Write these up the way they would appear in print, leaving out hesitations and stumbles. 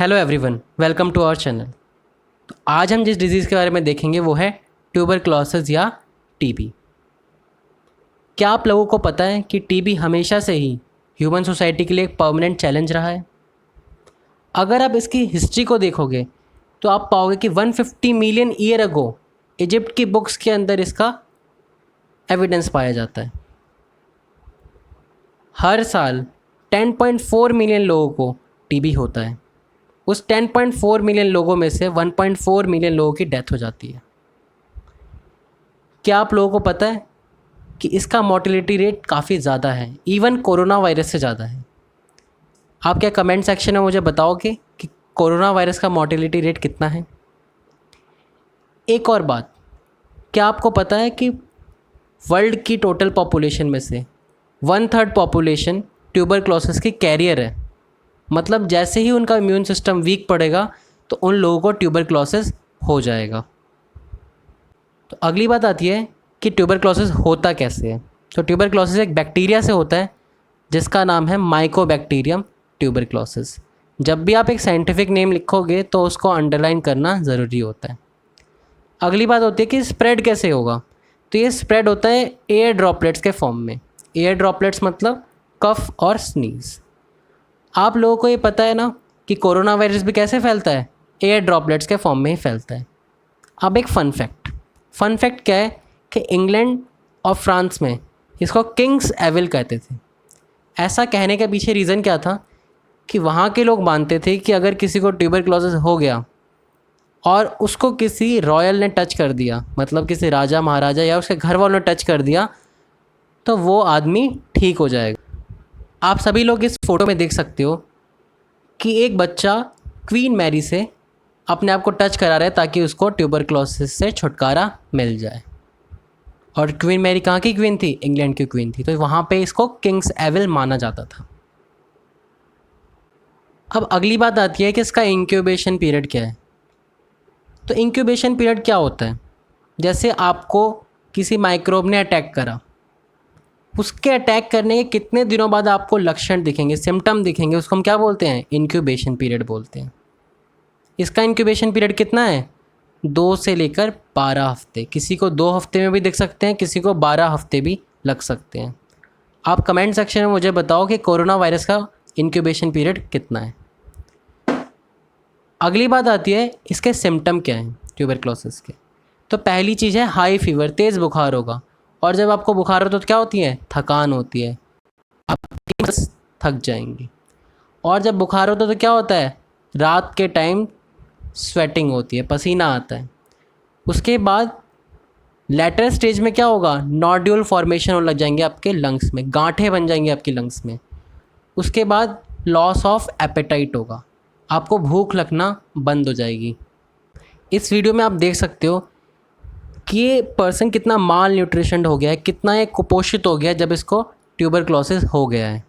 Hello everyone, welcome to our channel. तो आज हम जिस डिज़ीज़ के बारे में देखेंगे वो है ट्यूबरक्लोसिस या टीबी। क्या आप लोगों को पता है कि टीबी हमेशा से ही ह्यूमन सोसाइटी के लिए एक परमानेंट चैलेंज रहा है। अगर आप इसकी हिस्ट्री को देखोगे तो आप पाओगे कि 150 मिलियन ईयर अगो इजिप्ट की बुक्स के अंदर इसका एविडेंस पाया जाता है। हर साल 10.4 मिलियन लोगों को टीबी होता है। उस 10.4 मिलियन लोगों में से 1.4 मिलियन लोगों की डेथ हो जाती है। क्या आप लोगों को पता है कि इसका मोर्टेलिटी रेट काफ़ी ज़्यादा है, इवन कोरोना वायरस से ज़्यादा है। आप क्या कमेंट सेक्शन में मुझे बताओगे कि कोरोना वायरस का मोर्टेलिटी रेट कितना है? एक और बात, क्या आपको पता है कि वर्ल्ड की टोटल पॉपुलेशन में से 1/3 पॉपुलेशन ट्यूबरक्लोसिस की कैरियर है। मतलब जैसे ही उनका इम्यून सिस्टम वीक पड़ेगा तो उन लोगों को ट्यूबरक्लोसिस हो जाएगा। तो अगली बात आती है कि ट्यूबरक्लोसिस होता कैसे है। तो ट्यूबरक्लोसिस एक बैक्टीरिया से होता है जिसका नाम है माइकोबैक्टीरियम ट्यूबरक्लोसिस। जब भी आप एक साइंटिफिक नेम लिखोगे तो उसको अंडरलाइन करना ज़रूरी होता है। अगली बात होती है कि स्प्रेड कैसे होगा। तो ये स्प्रेड होता है एयर ड्रॉपलेट्स के फॉर्म में। एयर ड्रॉपलेट्स मतलब कफ और स्नीज़। आप लोगों को ये पता है ना कि कोरोना वायरस भी कैसे फैलता है? एयर ड्रॉपलेट्स के फॉर्म में ही फैलता है। अब एक फ़न फैक्ट क्या है कि इंग्लैंड और फ्रांस में इसको किंग्स एविल कहते थे। ऐसा कहने के पीछे रीज़न क्या था कि वहाँ के लोग मानते थे कि अगर किसी को ट्यूबरक्लोसिस हो गया और उसको किसी रॉयल ने टच कर दिया, मतलब किसी राजा महाराजा या उसके घर वालों ने टच कर दिया, तो वो आदमी ठीक हो जाएगा। आप सभी लोग इस फ़ोटो में देख सकते हो कि एक बच्चा क्वीन मैरी से अपने आप को टच करा रहा है ताकि उसको ट्यूबरक्लोसिस से छुटकारा मिल जाए। और क्वीन मैरी कहाँ की क्वीन थी? इंग्लैंड की क्वीन थी। तो वहाँ पे इसको किंग्स एविल माना जाता था। अब अगली बात आती है कि इसका इंक्यूबेशन पीरियड क्या है। तो इंक्यूबेशन पीरियड क्या होता है? जैसे आपको किसी माइक्रोब ने अटैक करा, उसके अटैक करने के कितने दिनों बाद आपको लक्षण दिखेंगे, सिम्टम दिखेंगे, उसको हम क्या बोलते हैं? इंक्यूबेशन पीरियड बोलते हैं। इसका इंक्यूबेशन पीरियड कितना है? 2 से लेकर 12 हफ्ते। किसी को 2 हफ्ते में भी दिख सकते हैं, किसी को 12 हफ्ते भी लग सकते हैं। आप कमेंट सेक्शन में मुझे बताओ कि कोरोना वायरस का इंक्यूबेशन पीरियड कितना है। अगली बात आती है इसके सिम्टम क्या हैं ट्यूबरक्लोसिस के। तो पहली चीज़ है हाई फीवर, तेज़ बुखार होगा। और जब आपको बुखार हो तो क्या होती है? थकान होती है, आपकी मसल्स थक जाएंगी। और जब बुखार होता है तो क्या होता है? रात के टाइम स्वेटिंग होती है, पसीना आता है। उसके बाद लेटर स्टेज में क्या होगा? नोड्यूल फॉर्मेशन होने लग जाएंगे आपके लंग्स में, गांठें बन जाएंगी आपकी लंग्स में। उसके बाद लॉस ऑफ एपेटाइट होगा, आपको भूख लगना बंद हो जाएगी। इस वीडियो में आप देख सकते हो कि ये पर्सन कितना माल न्यूट्रिशनड हो गया है, कितना ये कुपोषित हो गया है जब इसको ट्यूबरक्लोसिस हो गया है।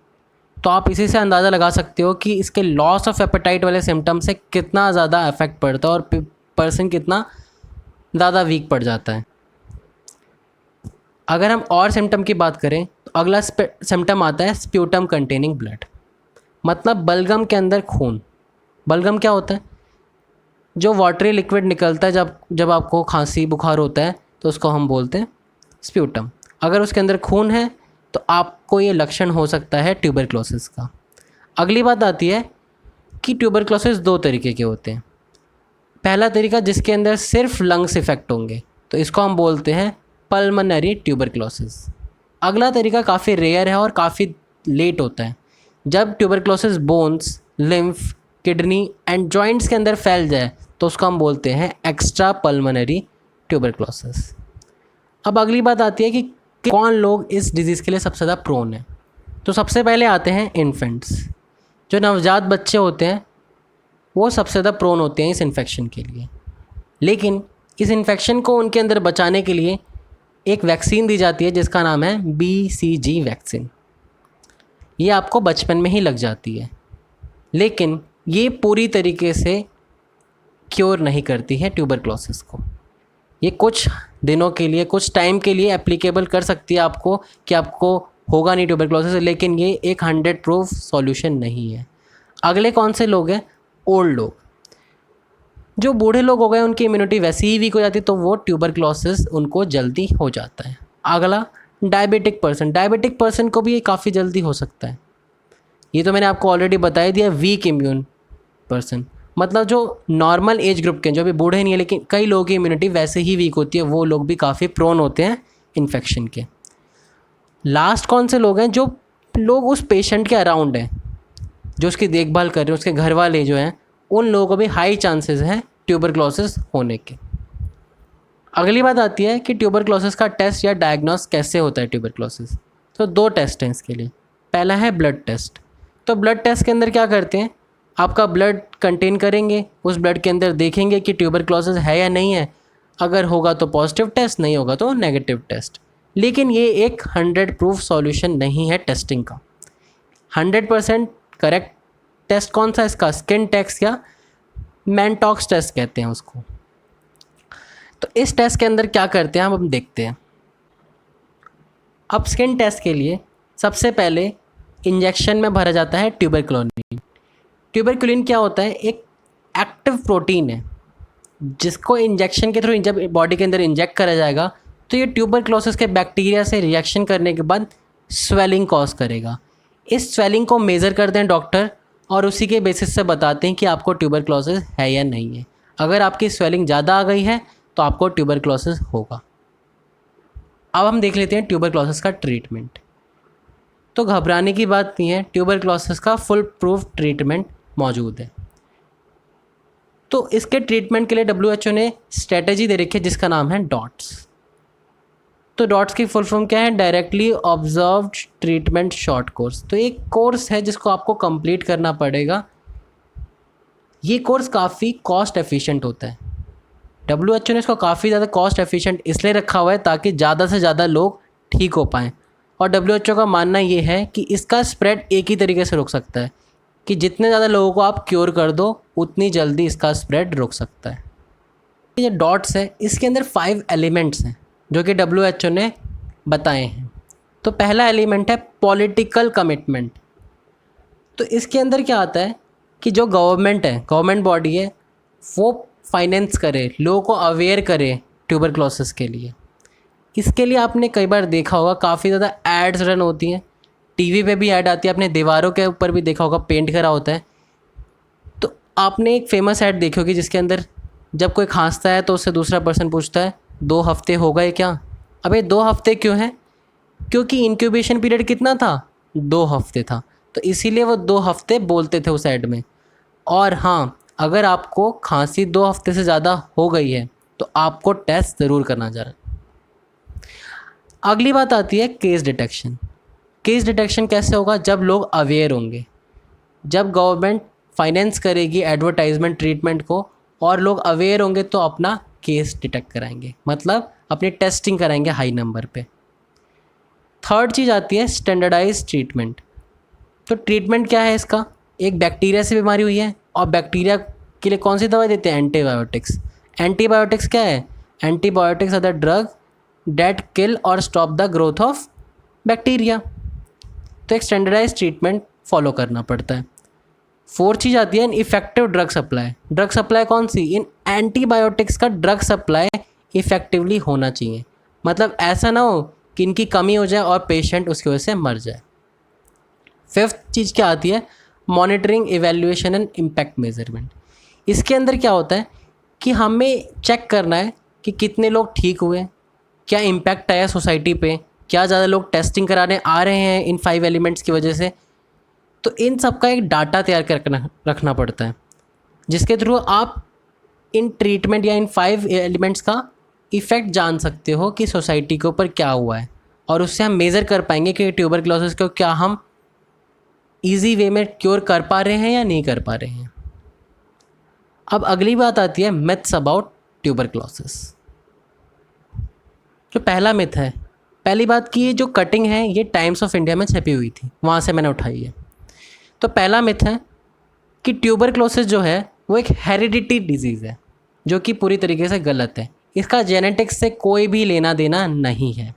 तो आप इसी से अंदाज़ा लगा सकते हो कि इसके लॉस ऑफ एपेटाइट वाले सिम्टम से कितना ज़्यादा इफेक्ट पड़ता है और पर्सन कितना ज़्यादा वीक पड़ जाता है। अगर हम और सिम्टम की बात करें तो अगला सिम्टम आता है स्प्यूटम कंटेनिंग ब्लड, मतलब बलगम के अंदर खून। बलगम क्या होता है? जो वाटरी लिक्विड निकलता है जब आपको खांसी बुखार होता है तो उसको हम बोलते हैं स्प्यूटम। अगर उसके अंदर खून है तो आपको ये लक्षण हो सकता है ट्यूबरक्लोसिस का। अगली बात आती है कि ट्यूबरक्लोसिस 2 तरीके के होते हैं। पहला तरीका जिसके अंदर सिर्फ लंग्स इफेक्ट होंगे तो इसको हम बोलते हैं पल्मोनरी ट्यूबरक्लोसिस। अगला तरीका काफ़ी रेयर है और काफ़ी लेट होता है, जब tuberculosis bones, lymph, kidney and joints के अंदर फैल जाए तो उसको हम बोलते हैं एक्स्ट्रा पल्मोनरी ट्यूबरक्लोसिस। अब अगली बात आती है कि कौन लोग इस डिज़ीज़ के लिए सबसे ज़्यादा प्रोन है। तो सबसे पहले आते हैं इन्फेंट्स। जो नवजात बच्चे होते हैं वो सबसे ज़्यादा प्रोन होते हैं इस इन्फेक्शन के लिए। लेकिन इस इन्फेक्शन को उनके अंदर बचाने के लिए एक वैक्सीन दी जाती है जिसका नाम है BCG वैक्सीन। ये आपको बचपन में ही लग जाती है, लेकिन ये पूरी तरीके से क्योर नहीं करती है ट्यूबरक्लोसिस को। ये कुछ दिनों के लिए, कुछ टाइम के लिए एप्लीकेबल कर सकती है आपको कि आपको होगा नहीं ट्यूबरक्लोसिस, लेकिन ये एक 100 प्रूफ सॉल्यूशन नहीं है। अगले कौन से लोग हैं? ओल्ड लोग, जो बूढ़े लोग हो गए उनकी इम्यूनिटी वैसे ही वीक हो जाती है, तो वो ट्यूबरक्लोसिस उनको जल्दी हो जाता है। अगला डायबिटिक पर्सन, डायबिटिक पर्सन को भी ये काफ़ी जल्दी हो सकता है। ये तो मैंने आपको ऑलरेडी बता ही दिया। वीक इम्यून पर्सन मतलब जो नॉर्मल एज ग्रुप के, जो अभी बूढ़े नहीं है लेकिन कई लोगों की इम्यूनिटी वैसे ही वीक होती है, वो लोग भी काफ़ी प्रोन होते हैं इन्फेक्शन के। लास्ट कौन से लोग हैं? जो लोग उस पेशेंट के अराउंड हैं, जो उसकी देखभाल कर रहे हैं, उसके घर वाले जो हैं, उन लोगों को भी हाई चांसेस हैं ट्यूबरक्लोसिस होने के। अगली बात आती है कि ट्यूबरक्लोसिस का टेस्ट या डायग्नोस कैसे होता है ट्यूबरक्लोसिस। तो दो टेस्ट हैं इसके लिए। पहला है ब्लड टेस्ट। तो ब्लड टेस्ट के अंदर क्या करते हैं, आपका ब्लड कंटेन करेंगे, उस ब्लड के अंदर देखेंगे कि ट्यूबरक्लोसिस है या नहीं है। अगर होगा तो पॉजिटिव टेस्ट, नहीं होगा तो नेगेटिव टेस्ट। लेकिन ये एक 100 प्रूफ सॉल्यूशन नहीं है टेस्टिंग का। 100% करेक्ट टेस्ट कौन सा इसका? स्किन टेस्ट या मैनटॉक्स टेस्ट कहते हैं उसको। तो इस टेस्ट के अंदर क्या करते हैं हम देखते हैं। अब स्किन टेस्ट के लिए सबसे पहले इंजेक्शन में भरा जाता है ट्यूबरक्लोनिन। ट्यूबरक्लोनिन क्या होता है? एक एक्टिव प्रोटीन है जिसको इंजेक्शन के थ्रू जब बॉडी के अंदर इंजेक्ट करा जाएगा तो ये ट्यूबरक्लोसिस के बैक्टीरिया से रिएक्शन करने के बाद स्वेलिंग कॉज करेगा। इस स्वेलिंग को मेज़र करते हैं डॉक्टर और उसी के बेसिस से बताते हैं कि आपको ट्यूबरक्लोसिस है या नहीं है। अगर आपकी स्वेलिंग ज़्यादा आ गई है तो आपको ट्यूबरक्लोसिस होगा। अब हम देख लेते हैं ट्यूबरक्लोसिस का ट्रीटमेंट। तो घबराने की बात नहीं है, ट्यूबरक्लोसिस का फुल प्रूफ ट्रीटमेंट मौजूद है। तो इसके ट्रीटमेंट के लिए WHO ने स्ट्रेटजी दे रखी है जिसका नाम है डॉट्स। तो डॉट्स की फुल फॉर्म क्या है? Directly observed treatment short course. तो एक कोर्स है जिसको आपको कंप्लीट करना पड़ेगा। ये कोर्स काफ़ी कॉस्ट एफिशिएंट होता है। WHO ने इसको काफ़ी ज़्यादा कॉस्ट एफिशिएंट इसलिए रखा हुआ है ताकि ज़्यादा से ज़्यादा लोग ठीक हो पाएँ। और WHO का मानना ये है कि इसका स्प्रेड एक ही तरीके से रुक सकता है कि जितने ज़्यादा लोगों को आप क्योर कर दो उतनी जल्दी इसका स्प्रेड रुक सकता है। ये डॉट्स है, इसके अंदर 5 एलिमेंट्स हैं जो कि WHO ने बताए हैं। तो पहला एलिमेंट है पॉलिटिकल कमिटमेंट। तो इसके अंदर क्या आता है कि जो गवर्नमेंट है, गवर्नमेंट बॉडी है, वो फाइनेंस करे, लोगों को अवेयर करे ट्यूबरक्लोसिस के लिए। इसके लिए आपने कई बार देखा होगा काफ़ी ज़्यादा एड्स रन होती हैं, टीवी पे भी ऐड आती है, आपने दीवारों के ऊपर भी देखा होगा पेंट करा होता है। तो आपने एक फेमस ऐड देखी होगी जिसके अंदर जब कोई खांसता है तो उससे दूसरा पर्सन पूछता है 2 हफ्ते हो गए क्या? अबे 2 हफ्ते क्यों है? क्योंकि इंक्यूबेशन पीरियड कितना था? 2 हफ्ते था। तो इसीलिए वो 2 हफ्ते बोलते थे उस ऐड में। और हाँ, अगर आपको खांसी 2 हफ्ते से ज़्यादा हो गई है तो आपको टेस्ट ज़रूर करना चाहिए। अगली बात आती है केस डिटेक्शन। केस डिटेक्शन कैसे होगा? जब लोग अवेयर होंगे, जब गवर्नमेंट फाइनेंस करेगी एडवर्टाइजमेंट ट्रीटमेंट को और लोग अवेयर होंगे तो अपना केस डिटेक्ट कराएंगे, मतलब अपनी टेस्टिंग कराएंगे हाई नंबर पे। थर्ड चीज़ आती है स्टैंडर्डाइज ट्रीटमेंट। तो ट्रीटमेंट क्या है इसका? एक बैक्टीरिया से बीमारी हुई है और बैक्टीरिया के लिए कौन सी दवाई देते हैं? एंटीबायोटिक्स। एंटीबायोटिक्स क्या है? Antibiotics are the drug that kill or stop the growth of bacteria. तो एक स्टैंडर्डाइज ट्रीटमेंट फॉलो करना पड़ता है। फोर्थ चीज़ आती है in effective drug supply. Drug supply कौन सी? इन एंटीबायोटिक्स का ड्रग सप्लाई इफेक्टिवली होना चाहिए, मतलब ऐसा ना हो कि इनकी कमी हो जाए और पेशेंट उसकी वजह से मर जाए। फिफ्थ चीज़ क्या आती है? Monitoring, evaluation and impact measurement. इसके अंदर क्या होता है कि हमें चेक करना है कि कितने लोग ठीक हुए, क्या इम्पैक्ट आया सोसाइटी पे, क्या ज़्यादा लोग टेस्टिंग कराने आ रहे हैं इन 5 एलिमेंट्स की वजह से। तो इन सब का एक डाटा तैयार कर रखना पड़ता है जिसके थ्रू आप इन ट्रीटमेंट या इन 5 एलिमेंट्स का इफ़ेक्ट जान सकते हो कि सोसाइटी के ऊपर क्या हुआ है, और उससे हम मेज़र कर पाएंगे कि ट्यूबरक्लोसिस को क्या हम ईजी वे में क्योर कर पा रहे हैं या नहीं कर पा रहे हैं। अब अगली बात आती है मिथ्स अबाउट ट्यूबरक्लोसिस। जो पहला मिथ है, पहली बात कि ये जो कटिंग है ये टाइम्स ऑफ इंडिया में छपी हुई थी, वहाँ से मैंने उठाई है। तो पहला मिथ है कि ट्यूबरक्लोसिस जो है वो एक हेरिडिटी डिजीज़ है, जो कि पूरी तरीके से गलत है। इसका जेनेटिक्स से कोई भी लेना देना नहीं है।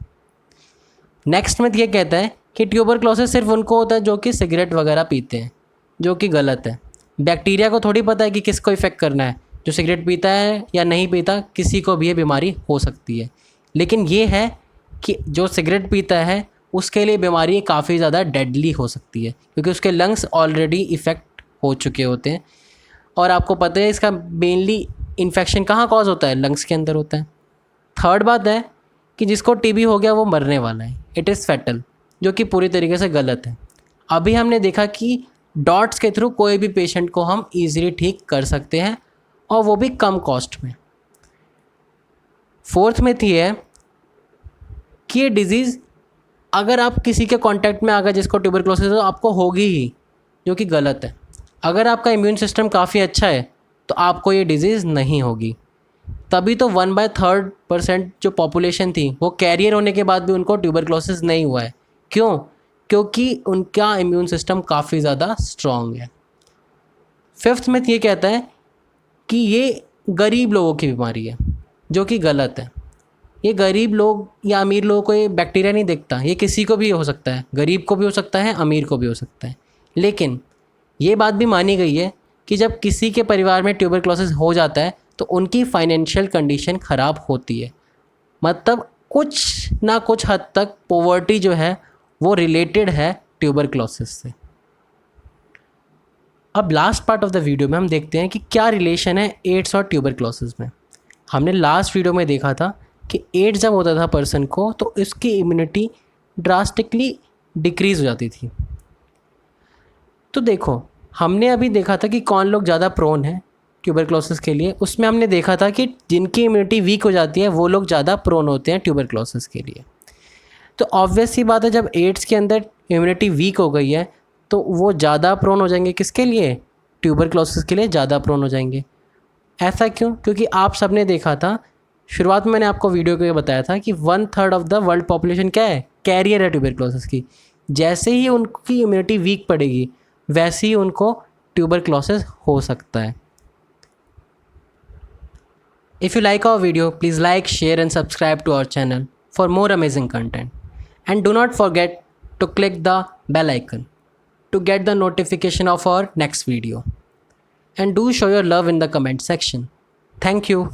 नेक्स्ट मिथ ये कहता है कि ट्यूबरक्लोसिस सिर्फ उनको होता है जो कि सिगरेट वगैरह पीते हैं, जो कि गलत है। बैक्टीरिया को थोड़ी पता है कि किसको इफ़ेक्ट करना है, जो सिगरेट पीता है या नहीं पीता, किसी को भी ये बीमारी हो सकती है। लेकिन ये है कि जो सिगरेट पीता है उसके लिए बीमारी काफ़ी ज़्यादा डेडली हो सकती है, क्योंकि उसके लंग्स ऑलरेडी इफ़ेक्ट हो चुके होते हैं। और आपको पता है इसका मेनली इन्फेक्शन कहाँ कॉज होता है, लंग्स के अंदर होता है। थर्ड बात है कि जिसको टीबी हो गया वो मरने वाला है, इट इज़ फैटल, जो कि पूरी तरीके से गलत है। अभी हमने देखा कि डॉट्स के थ्रू कोई भी पेशेंट को हम ईज़िली ठीक कर सकते हैं, और वो भी कम कॉस्ट में। फोर्थ मिथ ये है कि ये डिज़ीज़ अगर आप किसी के कांटेक्ट में आ गए जिसको ट्यूबरक्लोसिस है तो आपको होगी ही, जो कि गलत है। अगर आपका इम्यून सिस्टम काफ़ी अच्छा है तो आपको ये डिज़ीज़ नहीं होगी। तभी तो 1/3% जो पॉपुलेशन थी वो कैरियर होने के बाद भी उनको ट्यूबरक्लोसिस नहीं हुआ है। क्यों? क्योंकि उनका इम्यून सिस्टम काफ़ी ज़्यादा स्ट्रॉन्ग है। फिफ्थ मिथ ये कहता है कि ये गरीब लोगों की बीमारी है, जो कि गलत है। ये गरीब लोग या अमीर लोगों को ये बैक्टीरिया नहीं दिखता, ये किसी को भी हो सकता है, गरीब को भी हो सकता है, अमीर को भी हो सकता है। लेकिन ये बात भी मानी गई है कि जब किसी के परिवार में ट्यूबरक्लोसिस हो जाता है तो उनकी फाइनेंशियल कंडीशन ख़राब होती है। मतलब कुछ ना कुछ हद तक पॉवर्टी जो है वो रिलेटेड है ट्यूबरक्लोसिस से। अब last part of the video में हम देखते हैं कि क्या रिलेशन है एड्स और ट्यूबरक्लोसिस में। हमने लास्ट वीडियो में देखा था कि एड्स जब होता था पर्सन को तो इसकी इम्यूनिटी ड्रास्टिकली डिक्रीज़ हो जाती थी। तो देखो, हमने अभी देखा था कि कौन लोग ज़्यादा प्रोन हैं ट्यूबरक्लोसिस के लिए। उसमें हमने देखा था कि जिनकी इम्यूनिटी वीक हो जाती है वो लोग ज़्यादा प्रोन होते हैं ट्यूबरक्लोसिस के लिए। तो ऑब्वियस सी बात है, जब एड्स के अंदर इम्यूनिटी वीक हो गई है तो वो ज़्यादा प्रोन हो जाएंगे किसके लिए, ट्यूबरक्लोसिस के लिए ज़्यादा प्रोन हो जाएंगे। ऐसा क्यों? क्योंकि आप सबने देखा था, शुरुआत में मैंने आपको वीडियो के बताया था कि 1/3 ऑफ द वर्ल्ड पॉपुलेशन क्या है, कैरियर है ट्यूबरक्लोसिस की। जैसे ही उनकी इम्यूनिटी वीक पड़ेगी वैसे ही उनको ट्यूबरक्लोसिस हो सकता है। If you like our video, please like, share and subscribe to our channel for more amazing content. And do not forget to click the bell icon to get the notification of our next video. And do show your love in the comment section. Thank you.